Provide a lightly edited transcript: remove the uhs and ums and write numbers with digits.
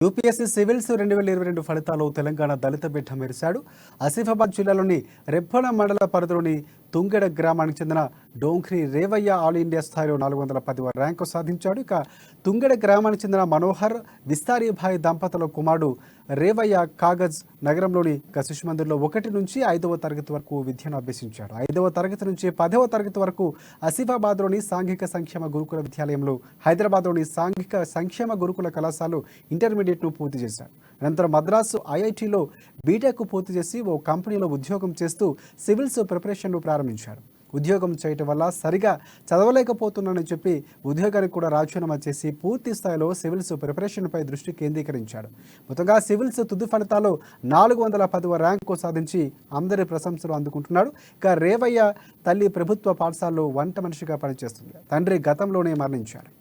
UPSC civils 2022 ఫలితాల్లో తెలంగాణ దళిత బిడ్డ మెరిశాడు. ఆసిఫాబాద్ జిల్లాలోని రెబ్బల మండల పరిధిలోని తుంగెడ గ్రామానికి చెందిన డోంఖ్రి రేవయ్య ఆల్ ఇండియా స్థాయిలో 410వ ర్యాంకు సాధించాడు. ఇక తుంగెడ గ్రామానికి చెందిన మనోహర్ విస్తారీభాయ్ దంపతుల కుమారుడు రేవయ్య కాగజ్ నగరంలోని శిశు మందిర్లో 1 నుంచి 5వ తరగతి వరకు విద్యను అభ్యసించాడు. 5వ తరగతి నుంచి 10వ తరగతి వరకు ఆసిఫాబాద్లోని సాంఘిక సంక్షేమ గురుకుల విద్యాలయంలో, హైదరాబాద్లోని సాంఘిక సంక్షేమ గురుకుల కళాశాలలో ఇంటర్మీడియట్ను పూర్తి చేశాడు. అనంతరం మద్రాసు ఐఐటిలో బీటెక్ పూర్తి చేసి ఓ కంపెనీలో ఉద్యోగం చేస్తూ సివిల్స్ ప్రిపరేషన్ను ప్రారంభించాడు. ఉద్యోగం చేయటం వల్ల సరిగా చదవలేకపోతున్నానని చెప్పి ఉద్యోగానికి కూడా రాజీనామా చేసి పూర్తి స్థాయిలో సివిల్స్ ప్రిపరేషన్పై దృష్టి కేంద్రీకరించాడు. మొత్తంగా సివిల్స్ తుది ఫలితాల్లో 410వ ర్యాంకు సాధించి అందరి ప్రశంసలు అందుకుంటున్నాడు. ఇక రేవయ్య తల్లి ప్రభుత్వ పాఠశాలలో వంట మనిషిగా పనిచేస్తుంది. తండ్రి గతంలోనే మరణించారు.